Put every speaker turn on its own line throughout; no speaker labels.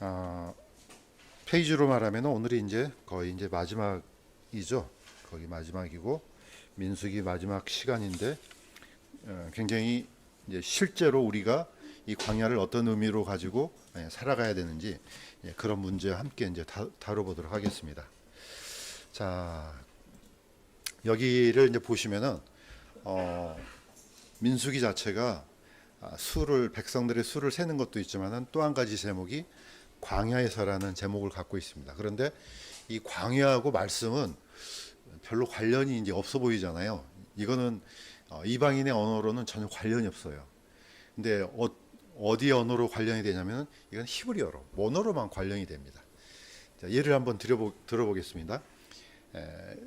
아, 페이지로 말하면 오늘이 이제 거의 이제 마지막이죠. 거의 마지막이고 민수기 마지막 시간인데 굉장히 이제 실제로 우리가 이 광야를 어떤 의미로 가지고 살아가야 되는지 그런 문제와 함께 이제 다뤄보도록 하겠습니다. 자, 여기를 이제 보시면은 민수기 자체가 수를 백성들의 수를 세는 것도 있지만은 또 한 가지 제목이 광야에서라는 제목을 갖고 있습니다. 그런데 이 광야하고 말씀은 별로 관련이 이제 없어 보이잖아요. 이거는 이방인의 언어로는 전혀 관련이 없어요. 근데 어디 언어로 관련이 되냐면 이건 히브리어로 원어로만 관련이 됩니다. 자, 예를 한번 들어보겠습니다.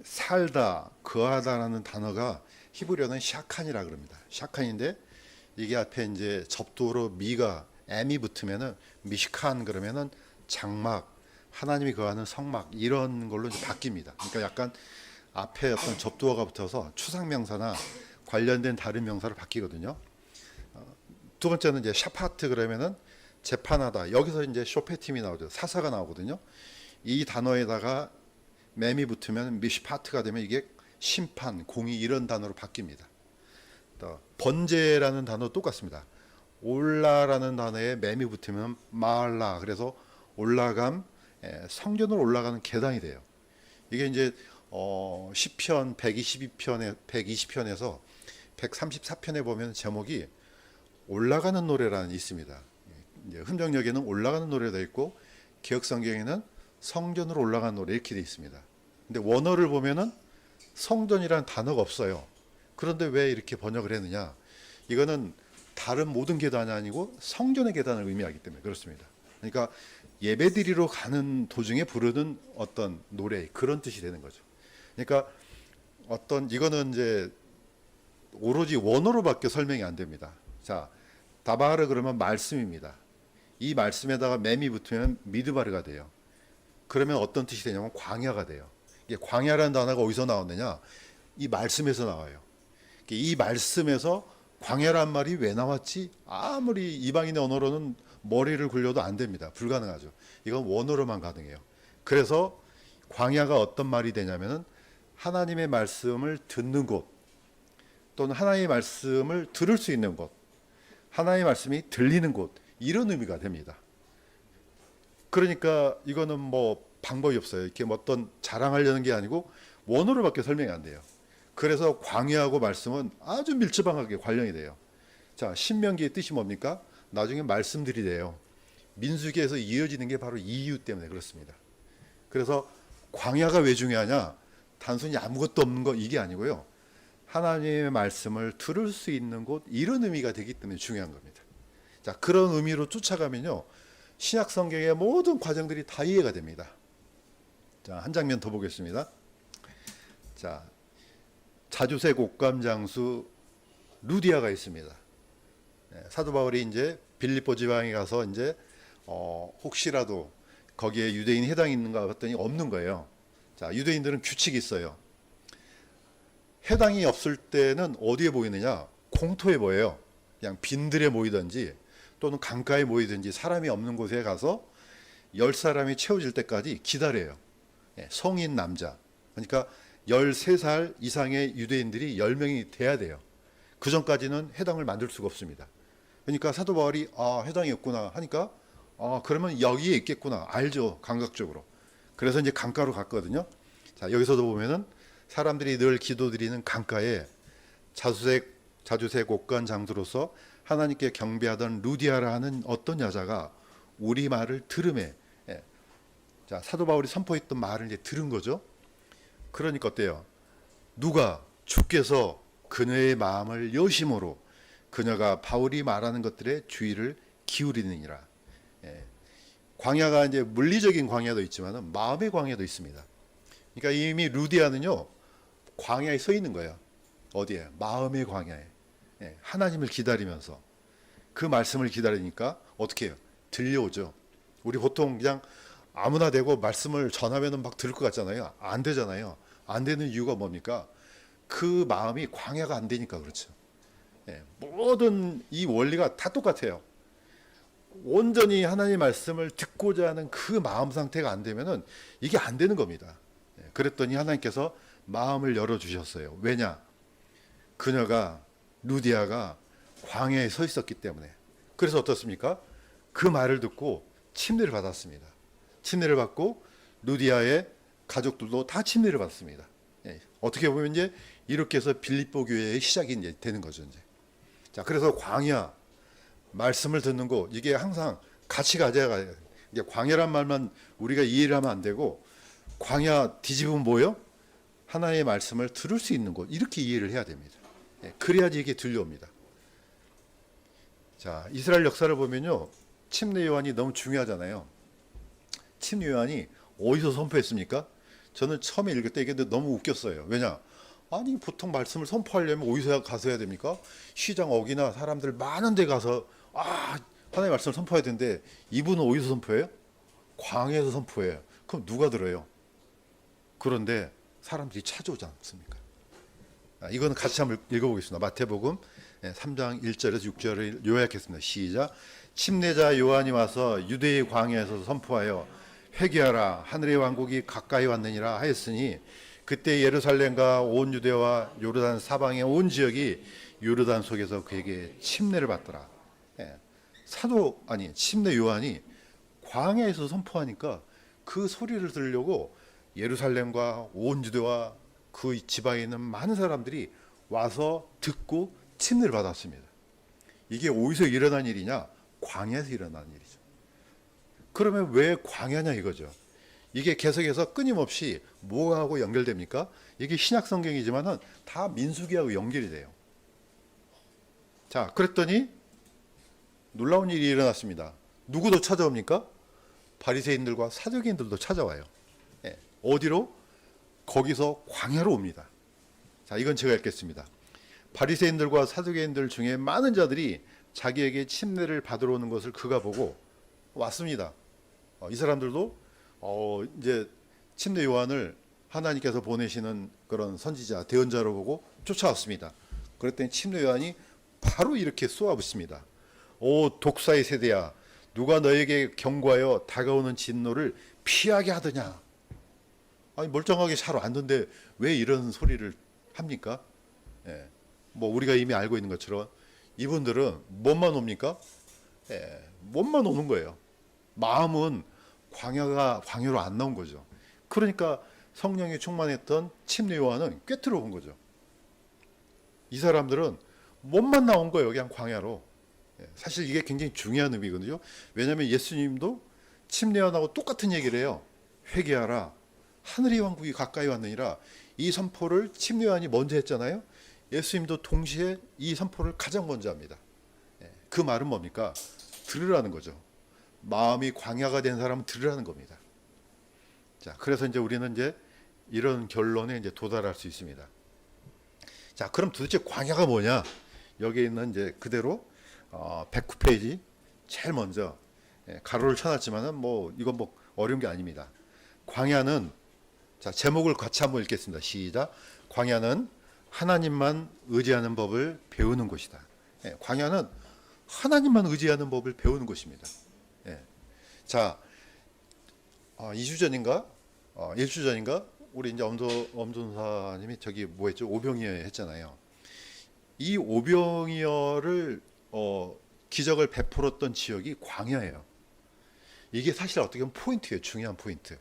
살다, 거하다라는 단어가 히브리어는 샤칸이라 그럽니다. 샤칸인데 이게 앞에 이제 접두어로 미가 M이 붙으면은 미시칸 그러면은 장막, 하나님이 거하는 성막 이런 걸로 이제 바뀝니다. 그러니까 약간 앞에 어떤 접두어가 붙어서 추상명사나 관련된 다른 명사로 바뀌거든요. 두 번째는 이제 샤파트 그러면은 재판하다. 여기서 이제 쇼페팀이 나오죠. 사사가 나오거든요. 이 단어에다가 맴이 붙으면 미시파트가 되면 이게 심판, 공의 이런 단어로 바뀝니다. 또 번제라는 단어 똑같습니다. 올라라는 단어에 맴이 붙으면 마알라 그래서 올라감 성전으로 올라가는 계단이 돼요. 이게 이제 시편 120편에서 134편에 보면 제목이 올라가는 노래라는 있습니다. 이제 흔적역에는 올라가는 노래가 있고 기억성경에는 성전으로 올라가는 노래 이렇게 돼 있습니다. 근데 원어를 보면은 성전이라는 단어가 없어요. 그런데 왜 이렇게 번역을 했느냐? 이거는 다른 모든 계단이 아니고 성전의 계단을 의미하기 때문에 그렇습니다. 그러니까 예배드리러 가는 도중에 부르는 어떤 노래 그런 뜻이 되는 거죠. 그러니까 이거는 이제 오로지 원어로밖에 설명이 안 됩니다. 자, 다바르 그러면 말씀입니다. 이 말씀에다가 맴이 붙으면 미드바르가 돼요. 그러면 어떤 뜻이 되냐면 광야가 돼요. 이게 광야라는 단어가 어디서 나왔느냐? 이 말씀에서 나와요. 이 말씀에서 광야란 말이 왜 나왔지? 아무리 이방인의 언어로는 머리를 굴려도 안 됩니다. 불가능하죠. 이건 원어로만 가능해요. 그래서 광야가 어떤 말이 되냐면은 하나님의 말씀을 듣는 곳 또는 하나님의 말씀을 들을 수 있는 곳, 하나님의 말씀이 들리는 곳 이런 의미가 됩니다. 그러니까 이거는 뭐 방법이 없어요. 이렇게 뭐 어떤 자랑하려는 게 아니고 원어로밖에 설명이 안 돼요. 그래서 광야하고 말씀은 아주 밀접하게 관련이 돼요. 자, 신명기의 뜻이 뭡니까? 나중에 말씀들이 돼요. 민수기에서 이어지는 게 바로 이 이유 때문에 그렇습니다. 그래서 광야가 왜 중요하냐? 단순히 아무것도 없는 거 이게 아니고요. 하나님의 말씀을 들을 수 있는 곳 이런 의미가 되기 때문에 중요한 겁니다. 자, 그런 의미로 쫓아가면요. 신약 성경의 모든 과정들이 다 이해가 됩니다. 자, 한 장면 더 보겠습니다. 자, 자주색 옷감 장수 루디아가 있습니다. 사도 바울이 이제 빌립보 지방에 가서 이제 혹시라도 거기에 유대인이 해당이 있는가 봤더니 없는 거예요. 자, 유대인들은 규칙이 있어요. 해당이 없을 때는 어디에 모이느냐? 공터에 모여요. 그냥 빈들에 모이든지 또는 강가에 모이든지 사람이 없는 곳에 가서 10사람이 채워질 때까지 기다려요. 성인 남자. 그러니까 13살 이상의 유대인들이 10명이 돼야 돼요. 그 전까지는 해당을 만들 수가 없습니다. 그러니까 사도 바울이 해당이 없구나 하니까 그러면 여기에 있겠구나 알죠. 감각적으로. 그래서 이제 강가로 갔거든요. 자, 여기서도 보면은 사람들이 늘 기도드리는 강가에 자주색 옷간 장수로서 하나님께 경배하던 루디아라 하는 어떤 여자가 우리 말을 들음에 자, 사도 바울이 선포했던 말을 이제 들은 거죠. 그러니까 어때요? 누가 주께서 그녀의 마음을 여심으로 그녀가 바울이 말하는 것들에 주의를 기울이느니라. 광야가 이제 물리적인 광야도 있지만 마음의 광야도 있습니다. 그러니까 이미 루디아는요 광야에 서 있는 거예요. 어디에? 마음의 광야에. 하나님을 기다리면서 그 말씀을 기다리니까 어떻게 해요? 들려오죠. 우리 보통 그냥 아무나 되고 말씀을 전하면 막 들을 것 같잖아요. 안 되잖아요. 안 되는 이유가 뭡니까? 그 마음이 광야가 안 되니까 그렇죠. 모든 이 원리가 다 똑같아요. 온전히 하나님의 말씀을 듣고자 하는 그 마음 상태가 안 되면은 이게 안 되는 겁니다. 그랬더니 하나님께서 마음을 열어 주셨어요. 왜냐? 그녀가 루디아가 광야에 서 있었기 때문에. 그래서 어떻습니까? 그 말을 듣고 침례를 받았습니다. 침례를 받고 루디아의 가족들도 다 침례를 받습니다. 어떻게 보면 이제 이렇게 해서 빌립보 교회의 시작이 이제 되는 거죠. 이제. 자, 그래서 광야 말씀을 듣는 거 이게 항상 같이 가져가야 돼요. 이게 광야란 말만 우리가 이해를 하면 안 되고 광야 뒤집으면 뭐요? 하나의 말씀을 들을 수 있는 곳 이렇게 이해를 해야 됩니다. 그래야지 이게 들려옵니다. 자, 이스라엘 역사를 보면요, 침례 요한이 너무 중요하잖아요. 침례 요한이 어디서 선포했습니까? 저는 처음에 읽을 때 이게 너무 웃겼어요. 왜냐? 아니 보통 말씀을 선포하려면 어디서 가서 해야 됩니까? 시장 어기나 사람들 많은 데 가서 하나님의 말씀을 선포해야 되는데 이분은 어디서 선포해요? 광야에서 선포해요. 그럼 누가 들어요? 그런데 사람들이 찾아오지 않습니까? 이거는 같이 한번 읽어보겠습니다. 마태복음 3장 1절에서 6절을 요약했습니다. 시작. 침례자 요한이 와서 유대의 광야에서 선포하여 회개하라 하늘의 왕국이 가까이 왔느니라 하였으니 그때 예루살렘과 온 유대와 요르단 사방의 온 지역이 요르단 속에서 그에게 침례를 받더라. 침례 요한이 광야에서 선포하니까 그 소리를 들으려고 예루살렘과 온 유대와 그 지방에 있는 많은 사람들이 와서 듣고 침례를 받았습니다. 이게 어디서 일어난 일이냐? 광야에서 일어난 일이죠. 그러면 왜 광야냐 이거죠. 이게 계속해서 끊임없이 뭐하고 연결됩니까? 이게 신약 성경이지만은 다 민수기하고 연결이 돼요. 자, 그랬더니 놀라운 일이 일어났습니다. 누구도 찾아옵니까? 바리새인들과 사두개인들도 찾아와요. 어디로? 거기서 광야로 옵니다. 자, 이건 제가 읽겠습니다. 바리새인들과 사두개인들 중에 많은 자들이 자기에게 침례를 받으러 오는 것을 그가 보고 왔습니다. 이 사람들도 이제 침례 요한을 하나님께서 보내시는 그런 선지자, 대언자로 보고 쫓아왔습니다. 그랬더니 침례 요한이 바로 이렇게 쏘아붙습니다. 오 독사의 세대야, 누가 너에게 경고하여 다가오는 진노를 피하게 하더냐? 아니 멀쩡하게 잘 왔는데 왜 이런 소리를 합니까? 뭐 우리가 이미 알고 있는 것처럼 이분들은 뭐만 옵니까? 뭐만 오는 거예요. 마음은 광야로 안 나온 거죠. 그러니까 성령이 충만했던 침례 요한은 꿰뚫어 온 거죠. 이 사람들은 몸만 나온 거예요. 그냥 광야로. 사실 이게 굉장히 중요한 의미거든요. 왜냐하면 예수님도 침례 요한하고 똑같은 얘기를 해요. 회개하라. 하늘의 왕국이 가까이 왔느니라. 이 선포를 침례 요한이 먼저 했잖아요. 예수님도 동시에 이 선포를 가장 먼저 합니다. 그 말은 뭡니까? 들으라는 거죠. 마음이 광야가 된 사람은 들으라는 겁니다. 자, 그래서 이제 우리는 이제 이런 결론에 이제 도달할 수 있습니다. 자, 그럼 도대체 광야가 뭐냐? 여기 있는 이제 그대로 109페이지 제일 먼저 가로를 쳐놨지만은 뭐 이건 뭐 어려운 게 아닙니다. 광야는 자 제목을 같이 한번 읽겠습니다. 시작. 광야는 하나님만 의지하는 법을 배우는 곳이다. 광야는 하나님만 의지하는 법을 배우는 곳입니다. 자, 2주 전인가, 1주 전인가, 우리 이제 엄전사님이 저기 뭐했죠? 오병이어 했잖아요. 이 오병이어를 기적을 베풀었던 지역이 광야예요. 이게 사실 어떻게 보면 포인트예요. 중요한 포인트.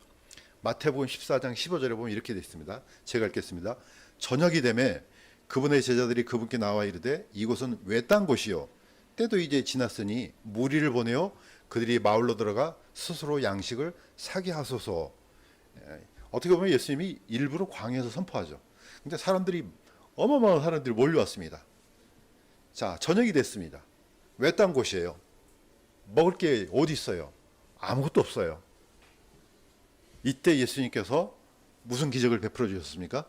마태복음 14장 15절에 보면 이렇게 되어 있습니다. 제가 읽겠습니다. 저녁이 되매 그분의 제자들이 그분께 나와 이르되 이곳은 외딴 곳이요 때도 이제 지났으니 무리를 보내어 그들이 마을로 들어가 스스로 양식을 사게 하소서. 어떻게 보면 예수님이 일부러 광야에서 선포하죠. 근데 사람들이 어마어마한 사람들이 몰려왔습니다. 자, 저녁이 됐습니다. 외딴 곳이에요. 먹을 게 어디 있어요? 아무것도 없어요. 이때 예수님께서 무슨 기적을 베풀어 주셨습니까?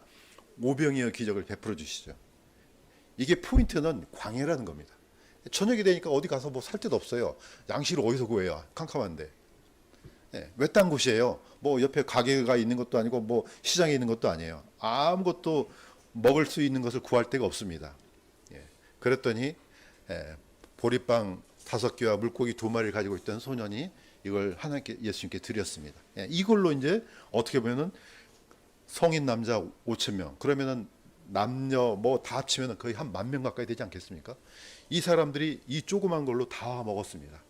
오병이어 기적을 베풀어 주시죠. 이게 포인트는 광야라는 겁니다. 저녁이 되니까 어디 가서 뭐 살 데도 없어요. 양식을 어디서 구해요? 캄캄한데. 외딴 곳이에요. 뭐 옆에 가게가 있는 것도 아니고 뭐 시장에 있는 것도 아니에요. 아무것도 먹을 수 있는 것을 구할 데가 없습니다. 그랬더니 보리빵 5개와 물고기 2마리를 가지고 있던 소년이 이걸 하나님께 예수님께 드렸습니다. 예, 이걸로 이제 어떻게 보면은 성인 남자 5천 명, 그러면은 남녀 뭐 다 합치면은 거의 한 10,000명 가까이 되지 않겠습니까? 이 사람들이 이 조그만 걸로 다 먹었습니다.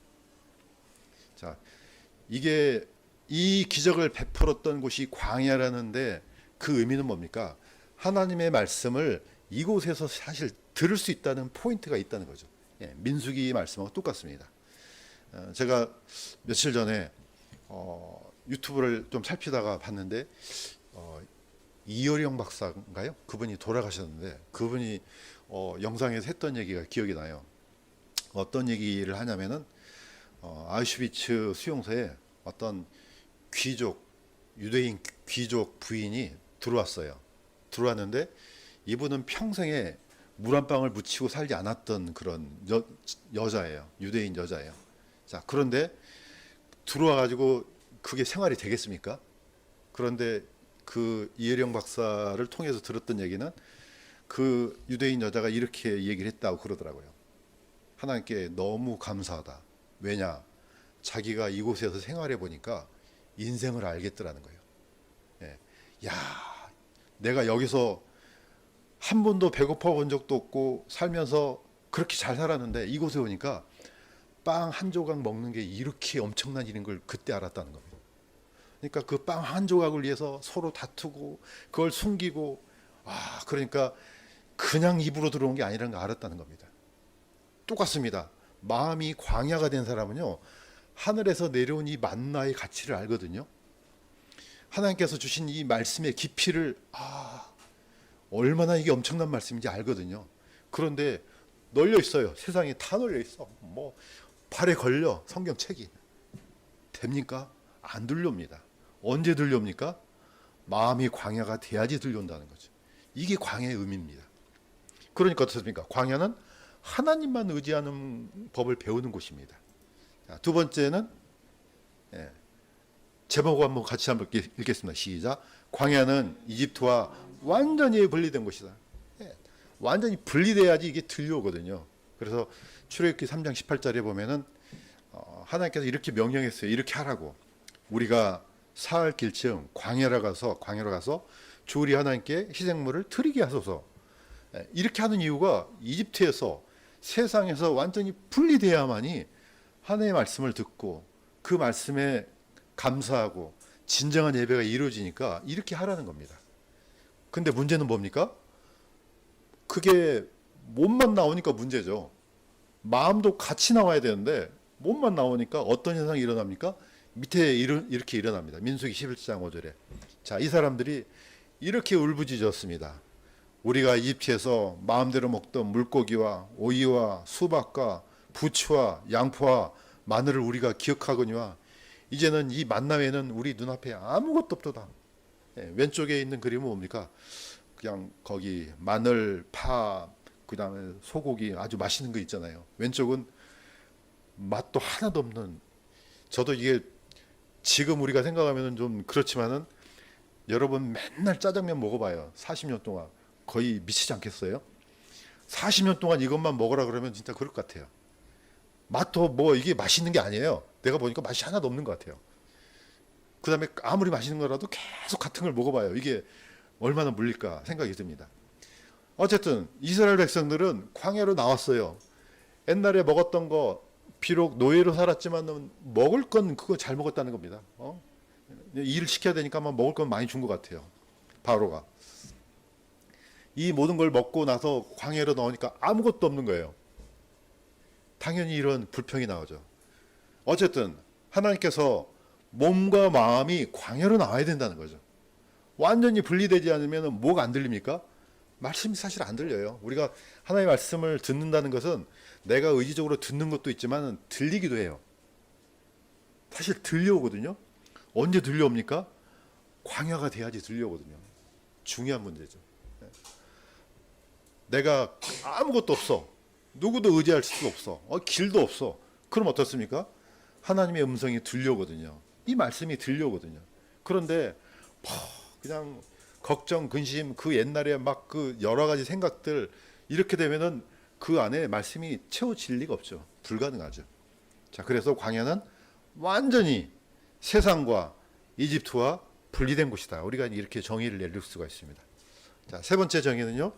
자, 이게 이 기적을 베풀었던 곳이 광야라는데 그 의미는 뭡니까? 하나님의 말씀을 이곳에서 사실 들을 수 있다는 포인트가 있다는 거죠. 예, 민수기 말씀하고 똑같습니다. 제가 며칠 전에 유튜브를 좀 살피다가 봤는데 이효령 박사인가요? 그분이 돌아가셨는데 그분이 영상에서 했던 얘기가 기억이 나요. 어떤 얘기를 하냐면은 아우슈비츠 수용소에 어떤 귀족, 유대인 귀족 부인이 들어왔어요. 들어왔는데 이분은 평생에 물 한 방울 묻히고 살지 않았던 그런 여자예요. 유대인 여자예요. 자, 그런데 들어와 가지고 그게 생활이 되겠습니까? 그런데 그 이혜령 박사를 통해서 들었던 얘기는 그 유대인 여자가 이렇게 얘기를 했다고 그러더라고요. 하나님께 너무 감사하다. 왜냐? 자기가 이곳에서 생활해 보니까 인생을 알겠더라는 거예요. 예. 야, 내가 여기서 한 번도 배고파 본 적도 없고 살면서 그렇게 잘 살았는데 이곳에 오니까 빵 한 조각 먹는 게 이렇게 엄청난 일인 걸 그때 알았다는 겁니다. 그러니까 그 빵 한 조각을 위해서 서로 다투고 그걸 숨기고 그러니까 그냥 입으로 들어온 게 아니라는 걸 알았다는 겁니다. 똑같습니다. 마음이 광야가 된 사람은요, 하늘에서 내려온 이 만나의 가치를 알거든요. 하나님께서 주신 이 말씀의 깊이를 얼마나 이게 엄청난 말씀인지 알거든요. 그런데 널려 있어요. 세상에 다 널려 있어. 뭐 발에 걸려 성경책이 됩니까? 안 들려옵니다. 언제 들려옵니까? 마음이 광야가 돼야지 들려온다는 거죠. 이게 광야의 의미입니다. 그러니까 어떻습니까? 광야는 하나님만 의지하는 법을 배우는 곳입니다. 자, 두 번째는 제목 한번 같이 한번 읽겠습니다. 시작. 광야는 이집트와 완전히 분리된 곳이다. 완전히 분리돼야지 이게 들려오거든요. 그래서 출애굽기 3장 18절에 보면은 하나님께서 이렇게 명령했어요. 이렇게 하라고. 우리가 사흘 길쯤 광야로 가서 주 우리 하나님께 희생물을 드리게 하소서. 이렇게 하는 이유가 이집트에서 세상에서 완전히 분리돼야만이 하나님의 말씀을 듣고 그 말씀에 감사하고 진정한 예배가 이루어지니까 이렇게 하라는 겁니다. 근데 문제는 뭡니까? 그게 몸만 나오니까 문제죠. 마음도 같이 나와야 되는데 몸만 나오니까 어떤 현상이 일어납니까? 밑에 이렇게 일어납니다. 민수기 11장 5절에. 자, 이 사람들이 이렇게 울부짖었습니다. 우리가 이집트에서 마음대로 먹던 물고기와 오이와 수박과 부추와 양포와 마늘을 우리가 기억하거니와 이제는 이 만남에는 우리 눈앞에 아무것도 없도다. 왼쪽에 있는 그림은 뭡니까? 그냥 거기 마늘, 파, 그 다음에 소고기 아주 맛있는 거 있잖아요. 왼쪽은 맛도 하나도 없는. 저도 이게 지금 우리가 생각하면 좀 그렇지만은 여러분 맨날 짜장면 먹어봐요. 40년 동안 거의 미치지 않겠어요? 40년 동안 이것만 먹으라 그러면 진짜 그럴 것 같아요. 맛도 뭐 이게 맛있는 게 아니에요. 내가 보니까 맛이 하나도 없는 것 같아요. 그 다음에 아무리 맛있는 거라도 계속 같은 걸 먹어봐요. 이게 얼마나 물릴까 생각이 듭니다. 어쨌든 이스라엘 백성들은 광야로 나왔어요. 옛날에 먹었던 거 비록 노예로 살았지만 먹을 건 그거 잘 먹었다는 겁니다. 일을 시켜야 되니까 아마 먹을 건 많이 준 것 같아요. 바로가. 이 모든 걸 먹고 나서 광야로 나오니까 아무것도 없는 거예요. 당연히 이런 불평이 나오죠. 어쨌든 하나님께서 몸과 마음이 광야로 나와야 된다는 거죠. 완전히 분리되지 않으면 뭐가 안 들립니까? 말씀이 사실 안 들려요. 우리가 하나님의 말씀을 듣는다는 것은 내가 의지적으로 듣는 것도 있지만 들리기도 해요. 사실 들려오거든요. 언제 들려옵니까? 광야가 돼야지 들려오거든요. 중요한 문제죠. 내가 아무것도 없어. 누구도 의지할 수 없어. 길도 없어. 그럼 어떻습니까? 하나님의 음성이 들려오거든요. 이 말씀이 들려오거든요. 그런데 그냥 걱정, 근심, 그 옛날에 막 그 여러 가지 생각들 이렇게 되면은 그 안에 말씀이 채워질 리가 없죠. 불가능하죠. 자, 그래서 광야는 완전히 세상과 이집트와 분리된 곳이다. 우리가 이렇게 정의를 내릴 수가 있습니다. 자, 세 번째 정의는요.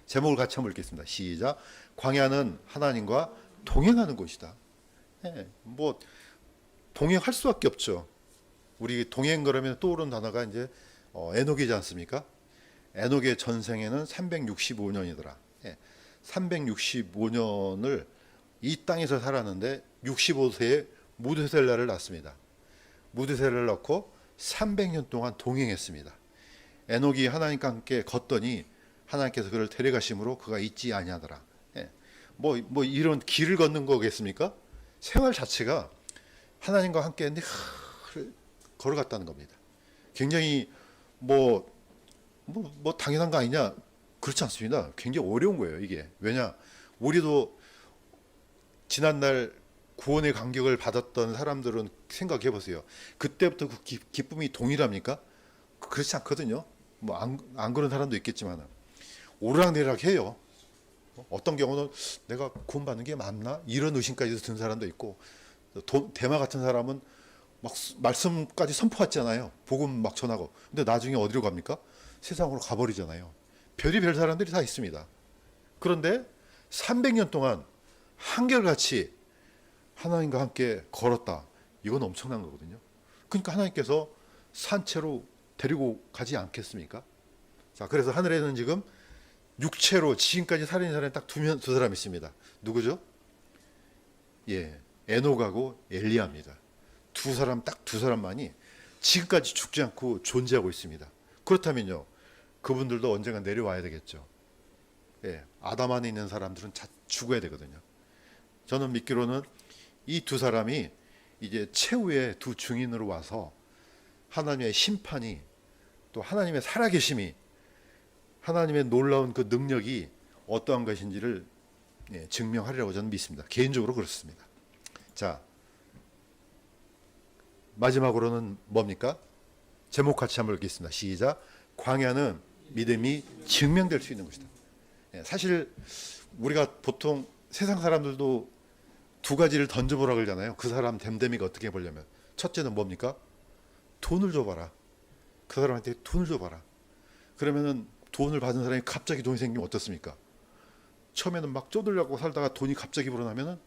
제목을 같이 한번 읽겠습니다. 시작. 광야는 하나님과 동행하는 곳이다. 예, 뭐 동행할 수밖에 없죠. 우리 동행 그러면 떠오르는 단어가 이제 에녹이지 않습니까? 에녹의 전생에는 365년이더라. 예, 365년을 이 땅에서 살았는데 65세에 무드셀라를 낳습니다. 무드셀라를 낳고 300년 동안 동행했습니다. 에녹이 하나님과 함께 걷더니 하나님께서 그를 데려가심으로 그가 잊지 아니하더라. 예, 뭐 이런 길을 걷는 거겠습니까? 생활 자체가 하나님과 함께 늘 걸어갔다는 겁니다. 굉장히 뭐 당연한 거 아니냐? 그렇지 않습니다. 굉장히 어려운 거예요, 이게. 왜냐? 우리도 지난날 구원의 감격을 받았던 사람들은 생각해 보세요. 그때부터 그 기쁨이 동일합니까? 그렇지 않거든요. 뭐 안 그런 사람도 있겠지만 오르락내리락 해요. 어떤 경우는 내가 구원받는 게 맞나? 이런 의심까지 든 사람도 있고, 대마 같은 사람은 막 말씀까지 선포했잖아요. 복음 막 전하고. 근데 나중에 어디로 갑니까? 세상으로 가버리잖아요. 별의별 사람들이 다 있습니다. 그런데 300년 동안 한결같이 하나님과 함께 걸었다. 이건 엄청난 거거든요. 그러니까 하나님께서 산채로 데리고 가지 않겠습니까? 자, 그래서 하늘에는 지금 육체로 지금까지 살아있는 사람이 딱 두 사람 있습니다. 누구죠? 예, 에녹하고 엘리야입니다. 딱 두 사람만이 지금까지 죽지 않고 존재하고 있습니다. 그렇다면요, 그분들도 언젠가 내려와야 되겠죠. 예, 아담 안에 있는 사람들은 죽어야 되거든요. 저는 믿기로는 이 두 사람이 이제 최후의 두 증인으로 와서 하나님의 심판이, 또 하나님의 살아계심이, 하나님의 놀라운 그 능력이 어떠한 것인지를 증명하리라고 저는 믿습니다. 개인적으로 그렇습니다. 자, 마지막으로는 뭡니까? 제목 같이 한번 읽겠습니다. 시작. 광야는 믿음이 증명될 수 있는 곳이다. 사실 우리가 보통 세상 사람들도 두 가지를 던져보라 그러잖아요. 그 사람 댐댐이가 어떻게 보려면 첫째는 뭡니까? 돈을 줘봐라. 그 사람한테 돈을 줘봐라. 그러면은 돈을 받은 사람이 갑자기 돈이 생기면 어떻습니까? 처음에는 막 쪼들려고 살다가 돈이 갑자기 불어나면은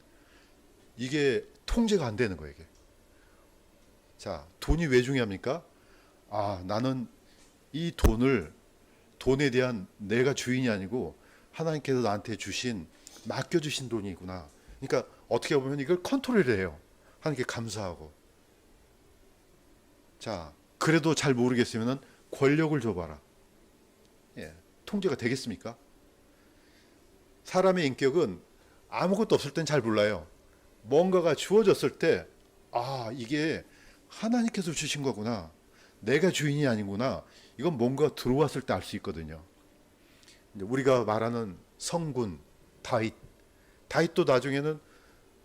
이게 통제가 안 되는 거예요. 이게. 자, 돈이 왜 중요합니까? 아, 나는 이 돈에 대한 내가 주인이 아니고 하나님께서 나한테 맡겨주신 돈이구나. 그러니까 어떻게 보면 이걸 컨트롤을 해요. 하나님께 감사하고. 자, 그래도 잘 모르겠으면 권력을 줘봐라. 예, 통제가 되겠습니까? 사람의 인격은 아무것도 없을 땐 잘 몰라요. 뭔가가 주어졌을 때, 아, 이게 하나님께서 주신 거구나. 내가 주인이 아니구나. 이건 뭔가 들어왔을 때 알 수 있거든요. 우리가 말하는 성군, 다윗도 나중에는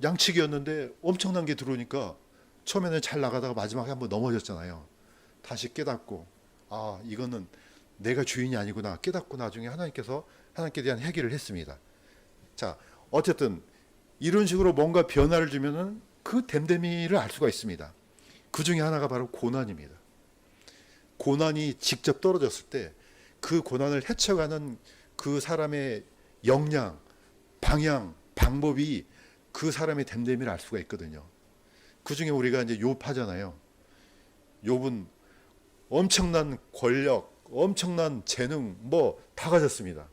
양치기였는데 엄청난 게 들어오니까 처음에는 잘 나가다가 마지막에 한번 넘어졌잖아요. 다시 깨닫고, 아, 이거는 내가 주인이 아니구나 깨닫고 나중에 하나님께 대한 회개를 했습니다. 자, 어쨌든 이런 식으로 뭔가 변화를 주면은 그 댐댐이를 알 수가 있습니다. 그 중에 하나가 바로 고난입니다. 고난이 직접 떨어졌을 때 그 고난을 헤쳐가는 그 사람의 역량, 방향, 방법이 그 사람의 댐댐이를 알 수가 있거든요. 그 중에 우리가 이제 욥하잖아요. 욥은 엄청난 권력, 엄청난 재능 다 가졌습니다.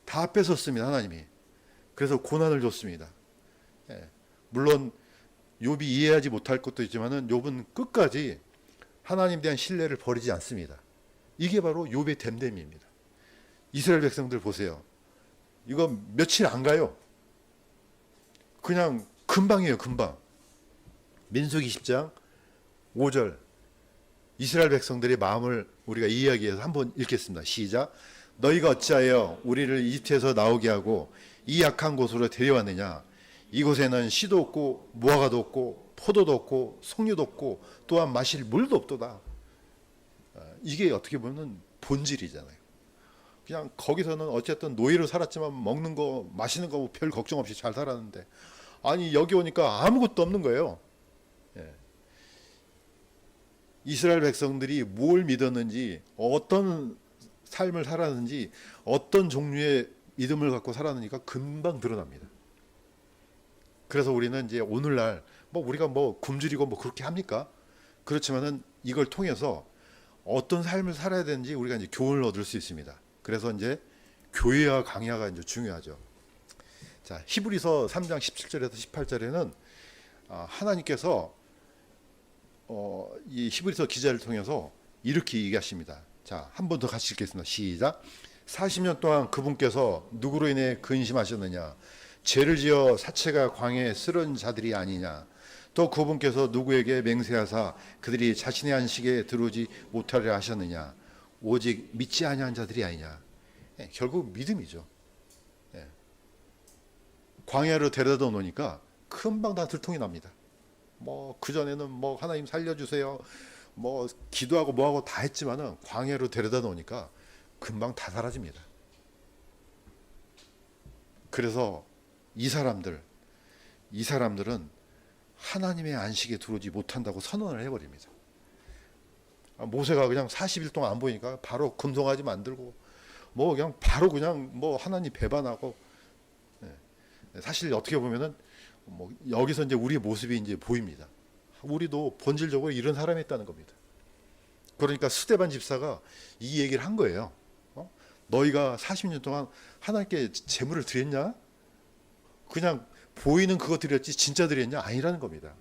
다 뺏었습니다, 하나님이. 그래서 고난을 줬습니다. 예, 물론 욥이 이해하지 못할 것도 있지만은 욥은 끝까지 하나님에 대한 신뢰를 버리지 않습니다. 이게 바로 욥의 댐댐입니다. 이스라엘 백성들 보세요. 이거 며칠 안 가요. 그냥 금방이에요, 금방. 민수기 10장 5절. 이스라엘 백성들의 마음을 우리가 이야기해서 한번 읽겠습니다. 시작. 너희가 어찌하여 우리를 이집트에서 나오게 하고 이 약한 곳으로 데려왔느냐. 이곳에는 씨도 없고 무화과도 없고 포도도 없고 석류도 없고 또한 마실 물도 없도다. 이게 어떻게 보면 본질이잖아요. 그냥 거기서는 어쨌든 노예로 살았지만 먹는 거 마시는 거 별 걱정 없이 잘 살았는데, 아니 여기 오니까 아무것도 없는 거예요. 예. 이스라엘 백성들이 뭘 믿었는지, 어떤 삶을 살았는지, 어떤 종류의 믿음을 갖고 살았는지가 금방 드러납니다. 그래서 우리는 이제 오늘날 뭐 우리가 뭐 굶주리고 뭐 그렇게 합니까? 그렇지만은 이걸 통해서 어떤 삶을 살아야 되는지 우리가 이제 교훈을 얻을 수 있습니다. 그래서 이제 교회와 강야가 이제 중요하죠. 자, 히브리서 3장 17절에서 18절에는 하나님께서 이 히브리서 기자를 통해서 이렇게 얘기하십니다. 자, 한 번 더 같이 읽겠습니다. 시작. 40년 동안 그분께서 누구로 인해 근심하셨느냐? 죄를 지어 사체가 광야에 쓰러진 자들이 아니냐? 또 그분께서 누구에게 맹세하사 그들이 자신의 안식에 들어오지 못하려 하셨느냐? 오직 믿지 아니한 자들이 아니냐? 예, 결국 믿음이죠. 예. 광야로 데려다 놓으니까 금방 다 들통이 납니다. 뭐 그전에는 뭐 하나님 살려주세요, 뭐 기도하고 뭐하고 다 했지만은 광야로 데려다 놓으니까 금방 다 사라집니다. 그래서 이 사람들은 하나님의 안식에 들어오지 못한다고 선언을 해버립니다. 모세가 그냥 40일 동안 안 보이니까 바로 금송아지 만들고 뭐 그냥 바로 그냥 뭐 하나님 배반하고. 사실 어떻게 보면은 뭐 여기서 이제 우리의 모습이 이제 보입니다. 우리도 본질적으로 이런 사람이었다는 겁니다. 그러니까 스데반 집사가 이 얘기를 한 거예요. 너희가 40년 동안 하나님께 제물을 드렸냐? 그냥 보이는 그거 드렸지 진짜 드렸냐? 아니라는 겁니다.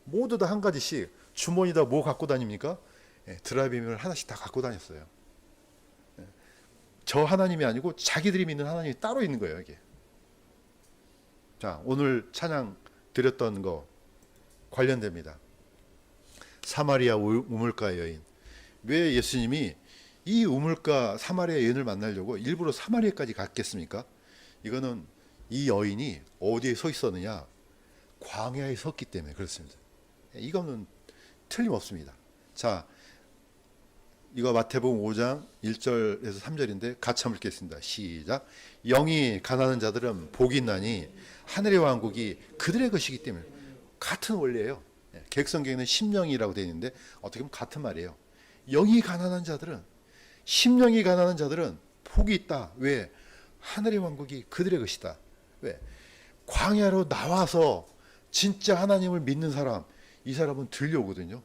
모두 다 한 가지씩 주머니다 뭐 갖고 다닙니까? 드라빔을 하나씩 다 갖고 다녔어요. 저 하나님이 아니고 자기들이 믿는 하나님이 따로 있는 거예요, 이게. 자, 오늘 찬양 드렸던 거 관련됩니다. 사마리아 우물가 여인. 왜 예수님이 이 우물가 사마리아 여인을 만나려고 일부러 사마리아까지 갔겠습니까? 이거는 이 여인이 어디에 서 있었느냐? 광야에 섰기 때문에 그렇습니다. 이거는 틀림없습니다. 자, 이거 마태복음 5장 1절에서 3절인데 같이 한번 읽겠습니다. 시작. 영이 가난한 자들은 복이 있나니 하늘의 왕국이 그들의 것이기 때문에. 같은 원리예요. 객성경에는 심령이라고 되어 있는데 어떻게 보면 같은 말이에요. 영이 가난한 자들은, 심령이 가난한 자들은 복이 있다. 왜? 하늘의 왕국이 그들의 것이다. 왜? 광야로 나와서 진짜 하나님을 믿는 사람, 이 사람은 들려오거든요.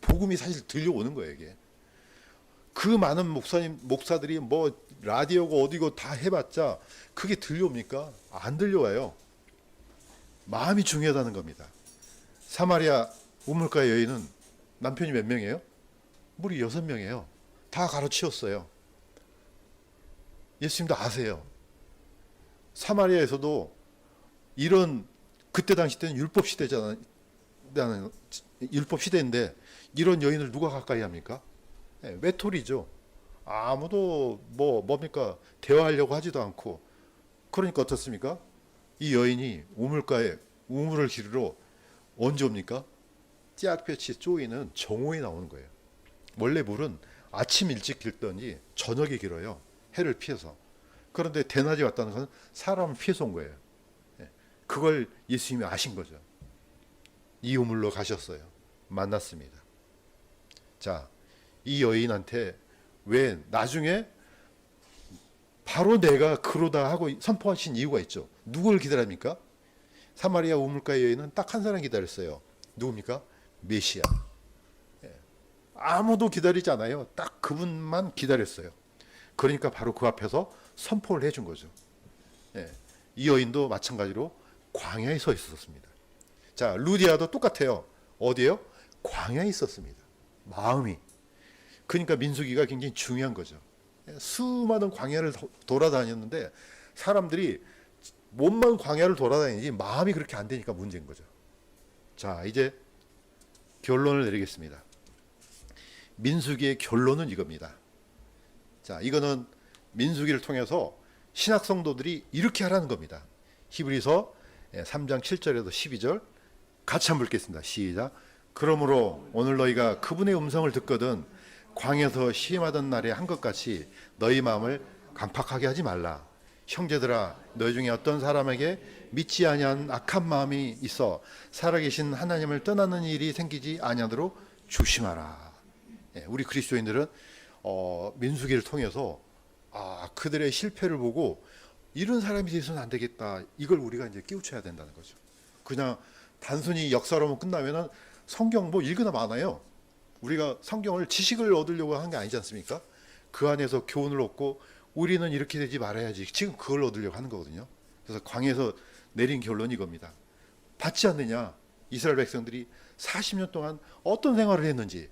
복음이 사실 들려오는 거예요, 이게. 그 많은 목사들이 뭐 라디오고 어디고 다 해봤자 그게 들려옵니까? 안 들려와요. 마음이 중요하다는 겁니다. 사마리아 우물가 여인은 남편이 몇 명이에요? 무려 6명이에요. 다 가로치웠어요. 예수님도 아세요. 사마리아에서도 이런, 그때 당시 때는 율법 시대잖아요. 율법 시대인데 이런 여인을 누가 가까이 합니까? 외톨이죠. 아무도 뭡니까? 대화하려고 하지도 않고. 그러니까 어떻습니까? 이 여인이 우물가에 우물을 기르러 언제 옵니까? 찌약볕이 쪼이는 정오에 나오는 거예요. 원래 물은 아침 일찍 길더니 저녁에 길어요. 해를 피해서. 그런데 대낮에 왔다는 것은 사람을 피해서 온 거예요. 그걸 예수님이 아신 거죠. 이 우물로 가셨어요. 만났습니다. 자, 이 여인한테 왜 나중에 바로 내가 그러다 하고 선포하신 이유가 있죠. 누굴 기다립니까? 사마리아 우물가 여인은 딱 한 사람 기다렸어요. 누굽니까? 메시아. 아무도 기다리지 않아요. 딱 그분만 기다렸어요. 그러니까 바로 그 앞에서 선포를 해준 거죠. 이 여인도 마찬가지로 광야에 서 있었습니다. 자, 루디아도 똑같아요. 어디에요? 광야에 있었습니다. 마음이. 그러니까 민수기가 굉장히 중요한 거죠. 수많은 광야를 돌아다녔는데 사람들이 몸만 광야를 돌아다니지 마음이 그렇게 안 되니까 문제인 거죠. 자, 이제 결론을 내리겠습니다. 민수기의 결론은 이겁니다. 자, 이거는 민수기를 통해서 신학 성도들이 이렇게 하라는 겁니다. 히브리서 3장 7절에서 12절 같이 한번 읽겠습니다. 시작. 그러므로 오늘 너희가 그분의 음성을 듣거든 광야에서 시험하던 날에 한 것 같이 너희 마음을 강팍하게 하지 말라. 형제들아, 너희 중에 어떤 사람에게 믿지 아니한 악한 마음이 있어 살아계신 하나님을 떠나는 일이 생기지 아니하도록 조심하라. 예, 우리 그리스도인들은 민수기를 통해서 그들의 실패를 보고 이런 사람이 되서는 안 되겠다. 이걸 우리가 이제 깨우쳐야 된다는 거죠. 그냥 단순히 역사로만 끝나면은 성경 뭐 읽으나 마나요. 우리가 성경을 지식을 얻으려고 한 게 아니지 않습니까? 그 안에서 교훈을 얻고 우리는 이렇게 되지 말아야지. 지금 그걸 얻으려고 하는 거거든요. 그래서 광야에서 내린 결론이 이겁니다. 받지 않느냐? 이스라엘 백성들이 40년 동안 어떤 생활을 했는지.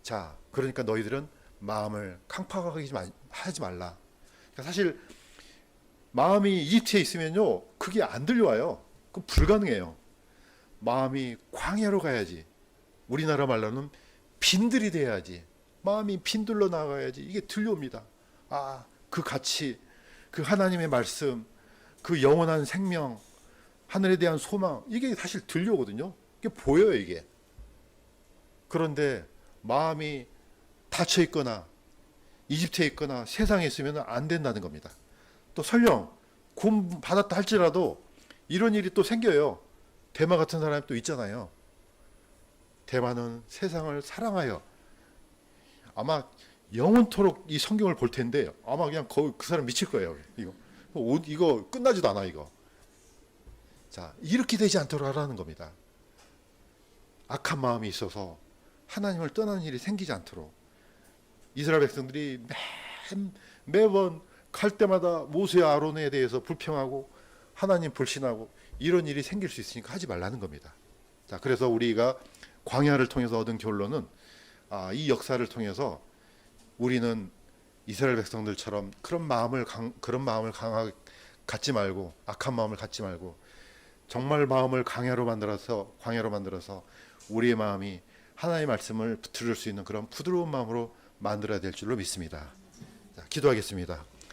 자, 그러니까 너희들은 마음을 강팍하게 하지 말라. 그러니까 사실 마음이 이집트에 있으면요, 그게 안 들려와요. 그건 불가능해요. 마음이 광야로 가야지. 우리나라 말로는 빈들이 돼야지. 마음이 빈들로 나가야지. 이게 들려옵니다. 그 가치, 그 하나님의 말씀, 그 영원한 생명, 하늘에 대한 소망, 이게 사실 들려오거든요. 이게 보여요, 이게. 그런데 마음이 닫혀 있거나 이집트에 있거나 세상에 있으면 안 된다는 겁니다. 또 설령 구원 받았다 할지라도 이런 일이 또 생겨요. 대마 같은 사람이 또 있잖아요. 대마는 세상을 사랑하여 아마 영원토록 이 성경을 볼 텐데 아마 그냥 그 사람 미칠 거예요. 이거 끝나지도 않아 이거. 자, 이렇게 되지 않도록 하라는 겁니다. 악한 마음이 있어서 하나님을 떠나는 일이 생기지 않도록. 이스라엘 백성들이 매번 갈 때마다 모세와 아론에 대해서 불평하고 하나님 불신하고 이런 일이 생길 수 있으니까 하지 말라는 겁니다. 자, 그래서 우리가 광야를 통해서 얻은 결론은 이 역사를 통해서 우리는 이스라엘 백성들처럼 그런 마음을 강하게 갖지 말고 악한 마음을 갖지 말고 정말 마음을 광야로 만들어서 우리의 마음이 하나님의 말씀을 들을 수 있는 그런 부드러운 마음으로 만들어야 될 줄로 믿습니다. 자, 기도하겠습니다.